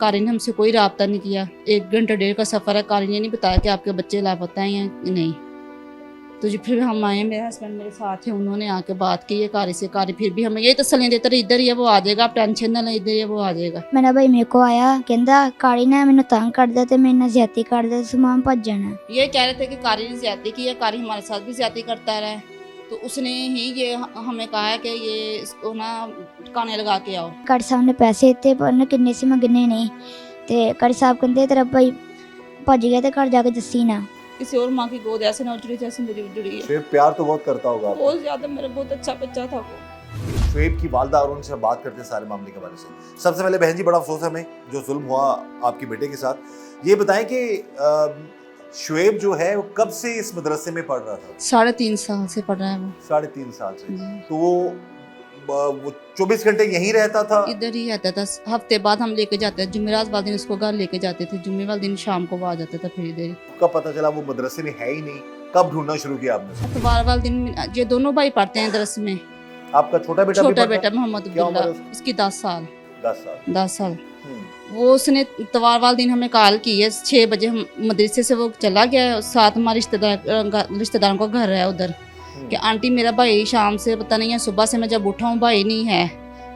कारी ने हमसे कोई राब्ता नहीं किया। 1 घंटा 1.5 का सफ़र है, कारी ने नहीं बताया कि आपके बच्चे लापता हैं या नहीं। तो जी फिर हम आए, मेरे हस्बैंड मेरे साथ हैं, उन्होंने आके बात की है कारी से। कारी फिर भी हमें यही तसल्ली देते रहे, इधर ही है वो आ जाएगा, आप टेंशन ना लें, इधर ही है वो आ जाएगा। मेरा भाई मेरे को आया, कहता कारी ने मैंने तंग कर दिया ते मेरे नाल ज्यादती कर दे, समान भज जाना। ये कह रहे थे कि कारी ने ज्यादती की है, कारी हमारे साथ भी ज्यादती करता रहा है। तो उसने ही ये हमें कहा है कि ये इसको ना काने लगा के आओ। कारी साहब ने पैसे दिते पर उन्हें किन्ने से मैं गिने नहीं। ते कारी साहब कहते तेरा भाई भज गया ते घर जाके दसी ना। किसी और माँ की गोद ऐसे ना उजड़ी जैसे मेरी उजड़ी है। शुएब प्यार तो बहुत करता होगा आपको। बहुत ज्यादा, मेरा बहुत अच्छा बच्चा था वो। शुएब की वालदा और उनसे बात करते हैं सारे मामले के बारे से। सबसे पहले बहन जी, बड़ा अफसोस है हमें जो जुल्म हुआ आपके बेटे के साथ। ये बताएं कि शुएब जो है वो कब से इस मदरसे में पढ़ रहा था? 3.5 साल से पढ़ रहा है वो। 3.5 साल से। तो वो 24 घंटे यहीं रहता था? इधर ही रहता था। हफ्ते बाद हम लेके जाते थे, जुमेरात वाले दिन उसको घर लेके जाते थे, जुम्मे वाले दिन शाम को वो आ जाता था। फिर इधर कब पता चला वो मदरसे में है ही नहीं? कब ढूंढना शुरू किया आपने? इतवार वाले दिन ये दोनों भाई पढ़ते हैं दरस में। आपका छोटा बेटा भी छोटा पढ़ता बेटा है? मोहम्मद क्या उम्र है अब्दुल्ला, इसकी 10 साल। 10 साल। 10 साल। वो उसने इतवार वाले दिन हमें कॉल की है, 6 बजे हम मदरसे से वो चला गया। साथ हमारे रिश्तेदारों का घर है उधर, कि आंटी मेरा भाई शाम से पता नहीं है, सुबह से मैं जब उठा हूँ भाई नहीं है,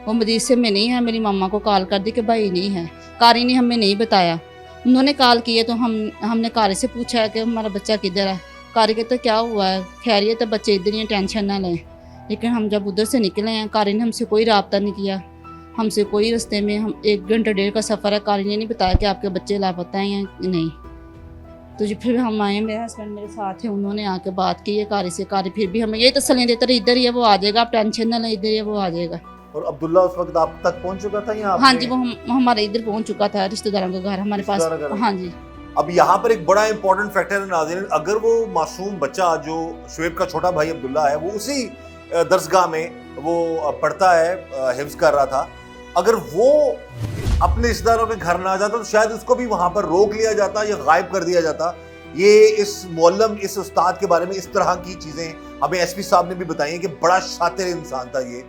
वो मदरसे में नहीं है। मेरी मम्मा को कॉल कर दी कि भाई नहीं है। कारी ने हमें नहीं बताया, उन्होंने कॉल किए तो हमने कारी से पूछा है कि हमारा बच्चा किधर है। कारी कहते क्या हुआ है, खैरियत है, बच्चे इधर ही, टेंशन ना लें। लेकिन हम जब उधर से निकले हैं, कारी ने हमसे कोई राब्ता नहीं किया, हमसे कोई रास्ते में। हम 1 घंटा 1.5 का सफ़र है, कारी ने नहीं बताया कि आपके बच्चे लापता हैं या नहीं। तो जी फिर हम आए, मेरे हस्बैंड मेरे साथ हैं, उन्होंने आके बात की है कारी से। कारी फिर भी हमें यही तसल्ली देते रहे, इधर ही है वो आ जाएगा, आप टेंशन ना लें, इधर ही है वो आ जाएगा। और अब्दुल्ला उस वक्त आप तक पहुंच चुका था या हाँ जी, वो हमारे इधर पहुंच चुका था, रिश्तेदारों के घर हमारे पास। रिश्तेदारों के घर? हाँ जी। अब यहाँ पर एक बड़ा इंपॉर्टेंट फैक्टर है नाज़रीन, अगर वो मासूम बच्चा जो शुएब का छोटा भाई अब्दुल्ला है, वो उसी दरसगाह में वो पढ़ता है, हिफ्ज़ कर रहा था, अगर वो अपने रिश्तेदारों के घर ना जाता तो शायद उसको भी वहां पर रोक लिया जाता या गायब कर दिया जाता। ये इस मौलम, इस उस्ताद के बारे में इस तरह की चीजें हमें एसपी साहब ने भी बताई हैं कि बड़ा शातिर इंसान था ये।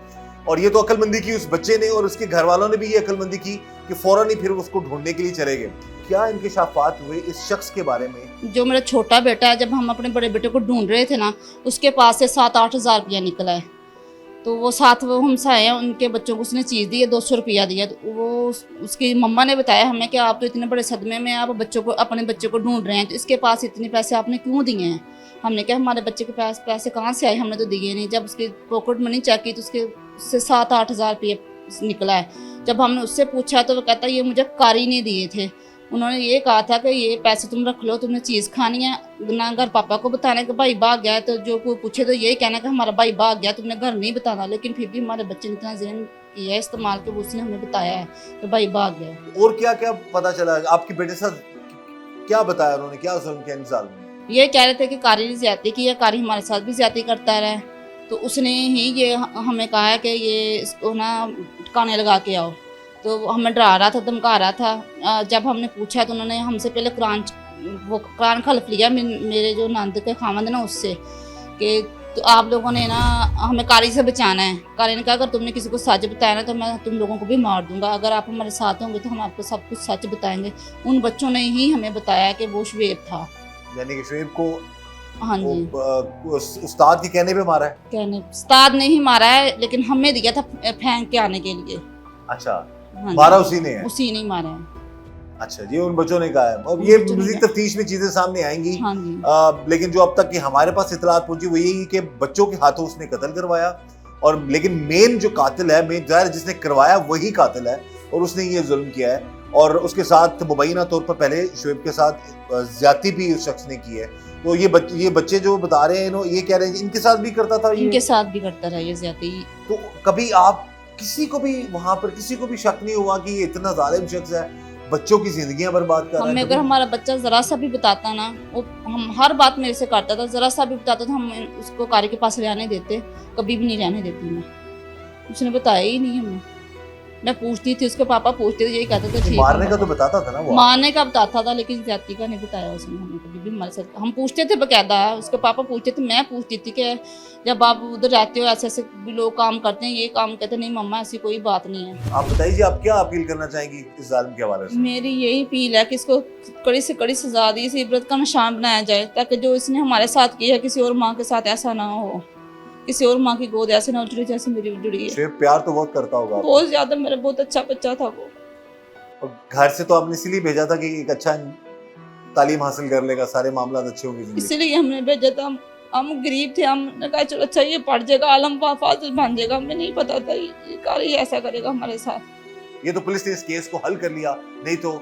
और ये तो अक्लमंदी की उस बच्चे ने और उसके घर वालों ने भी ये अक्लमंदी की कि फौरन ही फिर उसको ढूंढने के लिए चले गए। क्या इंकिशाफात हुए इस शख्स के बारे में? जो मेरा छोटा बेटा है, जब हम अपने बड़े बेटे को ढूंढ रहे थे ना, उसके पास से 7-8 हज़ार रुपया निकला है। तो वो साथ वो हमसे आए हैं, उनके बच्चों को उसने चीज़ दी है, 200 रुपया दिया। तो वो उसकी मम्मा ने बताया हमें कि आप तो इतने बड़े सदमे में, आप अपने बच्चे को ढूंढ रहे हैं, तो इसके पास इतने पैसे आपने क्यों दिए हैं? हमने कहा हमारे बच्चे के पास पैसे कहाँ से आए, हमने तो दिए नहीं। जब उसकी पॉकेट मनी चेक की तो उससे 7-8 हज़ार रुपये निकला है। जब हमने उससे पूछा तो वो कहता ये मुझे कारी ने दिए थे, उन्होंने ये कहा था कि ये पैसे तुम रख लो, तुमने चीज़ खानी है ना, घर पापा को बताने कि भाई भाग गया। तो जो कोई पूछे तो यही कहना कि हमारा भाई भाग गया, तुमने घर नहीं बताना। लेकिन फिर भी हमारे बच्चे ने इतना ज़हन किया है इस्तेमाल के, उसने हमें बताया है कि भाई भाग गया। और क्या क्या पता चला आपके बेटे से? क्या बताया उन्होंने, क्या जुल्म किया इन साल में? ये कह रहे थे कि कारी ने ज्यादती की है, कारी हमारे साथ भी ज्यादती करता रहा है। तो उसने ही ये हमें कहा है कि ये इसको ना काने लगा के आओ। तो हमें डरा रहा था, धमका रहा था। जब हमने पूछा तो उन्होंने हमसे पहले कुरान खल्फ लिया मेरे जो नंद के खामद ना उससे, कि तो आप लोगों ने ना हमें कारी से बचाना है। कारी ने कहा अगर तुमने किसी को सच बताया ना तो मैं तुम लोगों को भी मार दूंगा, अगर आप हमारे साथ होंगे तो हम आपको सब कुछ सच बताएंगे। उन बच्चों ने ही हमें बताया कि वो शुएब था। यानी कि शुएब को हाँ जी, उस्ताद के कहने पे मारा है? कहने उस्ताद ने ही मारा है, लेकिन हमें दिया था फेंक के आने के लिए। अच्छा, हाँ मारा उसी ने है? उसी ने मारा है। अच्छा जी, उन बच्चों ने कहा है। अब ये मज़ीद तफ्तीश में चीजें सामने आएंगी। हाँ जी। लेकिन जो अब तक की हमारे पास इतलात पहुंची वो यही कि बच्चों के हाथों उसने कत्ल करवाया। और लेकिन मेन जो कातिल है, मेन ज़ाहिर जिसने करवाया वही कातिल है और उसने ये जुल्म किया है। और उसके साथ मुबैना तौर पर पहले शुएब के साथ ज्यादती भी उस शख्स ने की है। तो ये बच्चे जो बता रहे हैं, ये कह रहे हैं इनके साथ भी करता था, इनके साथ भी करता रहा ये ज्यादती। तो कभी आप किसी को भी वहां पर किसी को भी शक नहीं हुआ कि ये इतना जालिम शख्स है, बच्चों की जिंदगियां बर्बाद कर रहा है? हमें अगर हमारा बच्चा जरा सा भी बताता ना, वो हम हर बात मेरे से करता था, जरा सा भी बताता था हम उसको कारी के पास रहने देते, कभी भी नहीं रहने देती मैं। उसने बताया ही नहीं हमें। मैं पूछती थी, उसके पापा पूछते थे, यही कहते थे ठीक मारने है। का तो बताता था ना वो। मारने का बताता था, लेकिन ज्यादती का नहीं बताया उसने हमें कभी भी हमारे साथ। हम पूछते थे बकायदा, उसके पापा पूछते थे, मैं पूछती थी कि जब आप उधर रहते हो ऐसे ऐसे भी लोग काम करते हैं, ये काम कहते नहीं मम्मा ऐसी कोई बात नहीं है। आप बताइए जी, आप क्या अपील करना चाहेंगी इस जालिम के हवाले से? मेरी यही अपील है कि इसको कड़ी से कड़ी सजा दी, इसे इबरत का निशान बनाया जाए, ताकि जो इसने हमारे साथ किया है किसी और माँ के साथ ऐसा ना हो, किसी और माँ की गोद ऐसे ना उजड़ी जैसे मेरी उजड़ी है। शुएब प्यार तो बहुत करता होगा आपको। बहुत ज्यादा, मेरा बहुत अच्छा बच्चा था वो। और घर से तो आपने इसीलिए भेजा था कि एक अच्छा तालीम हासिल कर लेगा, सारे मामला अच्छे होंगे जिंदगी। इसीलिए हमने भेजा था। हम गरीब थे, हमने कहा चलो अच्छा ये पढ़ जाएगा, आलम फाजिल बन जाएगा। हमें नहीं पता था ये ऐसा करेगा हमारे साथ। ये तो पुलिस ने इस केस को हल कर लिया, नहीं तो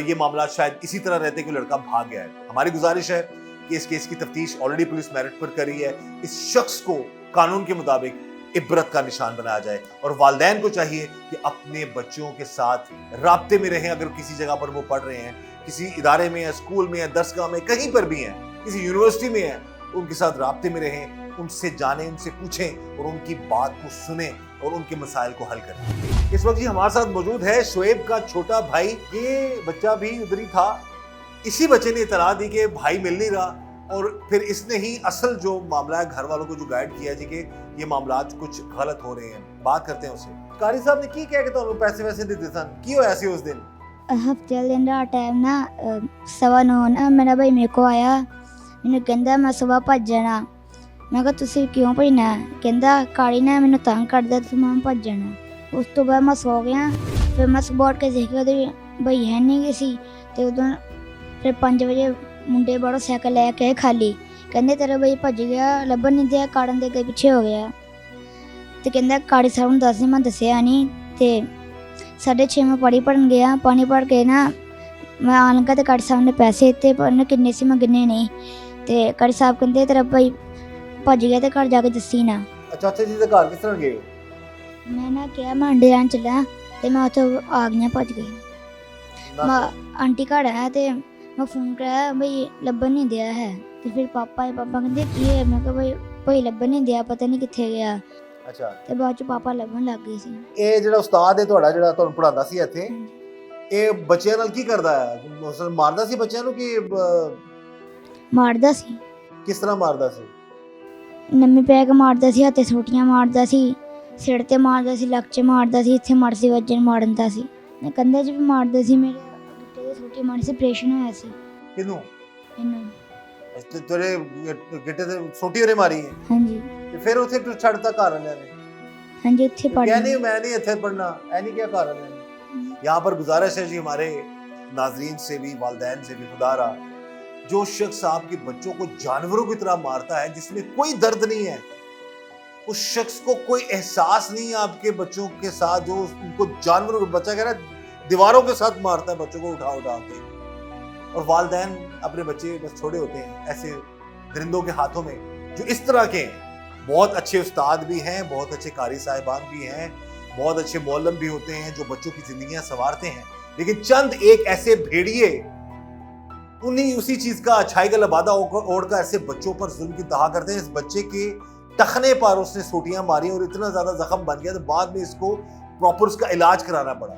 ये मामला शायद इसी तरह रहते कि लड़का भाग गया है। हमारी गुजारिश है कि इस केस की तफ्तीश ऑलरेडी पुलिस मेरिट पर कर रही है। इस शख्स को कानून के मुताबिक इबरत का निशान बनाया जाए और वालिदैन को चाहिए कि अपने बच्चों के साथ राब्ते में रहें। अगर किसी जगह पर वो पढ़ रहे हैं, किसी इदारे में या स्कूल में या दरसगाह में, कहीं पर भी हैं, किसी यूनिवर्सिटी में हैं, उनके साथ राब्ते में रहें, उनसे जानें, उनसे पूछें और उनकी बात को सुने और उनके मसाइल को हल करें। इस वक्त जी हमारे साथ मौजूद है शुएब का छोटा भाई। ये बच्चा भी उधर ही था। इसी बच्चे ने इतला दी कि भाई मिल नहीं रहा, और फिर इसने ही असल जो मामला है घर वालों को जो गाइड किया जी कि ये मामला कुछ गलत हो रहे हैं। बात करते हैं उससे। कारी साहब ने की क्या कि तो पैसे वैसे देते सन की हो ऐसे उस दिन? हफ्ते दिन रात टाइम ना 9:15 ना मेरा भाई मेरे को आया, मैंने कहता मैं सुबह भज जाना। मैं कहा तुसी क्यों भजना? कहता काली ने मैंने तंग करदा तो मैं भज जाना। उस तो बाद मैं सो गया। फिर मैं सुबह उठ के देखा तो भाई है नहीं किसी। तो उदों फिर 5 वजे मुंडे बड़ो साइकिल लैके खाली, कहते तेरा भाई भज गया, लभन नहीं दिया, काड़न दे अगे पिछे हो गया। तो कहता काड़ी साहब नूं दस, मैं दसिया नहीं। तो 6:30 मैं पानी भरन गया। पानी भर के ना मैं आन लगा तो काड़ी साहब ने पैसे दिते, पर उन्हें किन्ने से मैं गिने नहीं। तो काड़ी साहब कहते तेरा भाई भज गया तो घर जाके दसी ना। अच्छा जी दे घर किस तरह गए हो? मैं ना क्या मैं अंडे लैन चला तो मैं उत्थे आ गई, भज गई। मैं आंटी घर है तो मैं फोन कराया, भाई लभन नहीं दिया है। तो फिर पापा कहते की है? मैं कहा भाई लभन नहीं दिया, पता नहीं कित्थे गया। अच्छा। ਤੇ ਬਾਅਦ ਚ ਪਾਪਾ ਲੱਭਣ ਲੱਗ ਗਏ ਸੀ। ਇਹ ਜਿਹੜਾ ਉਸਤਾਦ ਹੈ ਤੁਹਾਡਾ ਜਿਹੜਾ ਤੁਹਾਨੂੰ ਪੜਾਉਂਦਾ ਸੀ ਇੱਥੇ, ਇਹ ਬੱਚਿਆਂ ਨਾਲ ਕੀ ਕਰਦਾ ਹੈ? ਮਸਲ ਮਾਰਦਾ ਸੀ ਬੱਚਿਆਂ ਨੂੰ ਕਿ ਮਾਰਦਾ ਸੀ। ਕਿਸ ਤਰ੍ਹਾਂ ਮਾਰਦਾ ਸੀ? ਨੰਮੀ ਪੈ ਕੇ ਮਾਰਦਾ ਸੀ, ਹੱਥੇ ਸੋਟੀਆਂ ਮਾਰਦਾ ਸੀ, ਸਿਰ ਤੇ ਮਾਰਦਾ ਸੀ, ਲੱਕ 'ਚ ਮਾਰਦਾ ਸੀ, ਇੱਥੇ ਮੜ ਸੀ ਵੱਜਣ ਮਾਰਦਾ ਸੀ, ਕੰਧੇ 'ਚ ਵੀ ਮਾਰਦਾ ਸੀ। ਮੇਰੇ ਗਿੱਟੇ 'ਤੇ ਸੋਟੀ ਮਾਰੀ ਸੀ, ਆਪਰੇਸ਼ਨ ਹੋਇਆ ਸੀ। ਕਿਹਨੂੰ? ਇਹਨੂੰ। ਤੇਰੇ ਗਿੱਟੇ ਤੇ ਸੋਟੀ ਉਹਨੇ ਮਾਰੀ ਹੈ? ਹਾਂਜੀ। ਤੇ ਫਿਰ ਉੱਥੇ ਤੂੰ ਛੱਡਤਾ ਘਰ ਵਾਲਿਆਂ ਨੇ? ਹਾਂਜੀ ਉੱਥੇ ਪੜ੍ਹ। क्या नहीं, मैं नहीं इतने पढ़ना है, नहीं क्या कारण है। यहाँ पर गुजारिश है जी हमारे नाजरीन से भी, वालिदैन से भी, खुदा रहा जो शख्स आपके बच्चों को जानवरों की तरह मारता है, जिसमें कोई दर्द नहीं है, उस शख्स को कोई एहसास नहीं है आपके बच्चों के साथ, जो उनको जानवरों को, बच्चा कह रहा है दीवारों के साथ मारता है बच्चों को उठा उठा के। और वालिदैन अपने बच्चे बस छोड़े होते हैं ऐसे दरिंदों के हाथों में जो इस तरह के हैं। बहुत अच्छे उस्ताद भी हैं, बहुत अच्छे कारी साहिबान भी हैं, बहुत अच्छे मौलम भी होते हैं जो बच्चों की जिंदगियां संवारते हैं, लेकिन चंद एक ऐसे भेड़िए उन्हीं उसी चीज का अच्छाई का लबादा ओढ़कर ऐसे बच्चों पर जुल्म की दहा करते हैं। इस बच्चे के टखने पर उसने सोटियां मारी और इतना ज्यादा जख्म बन गया तो बाद में इसको प्रॉपर उसका इलाज कराना पड़ा।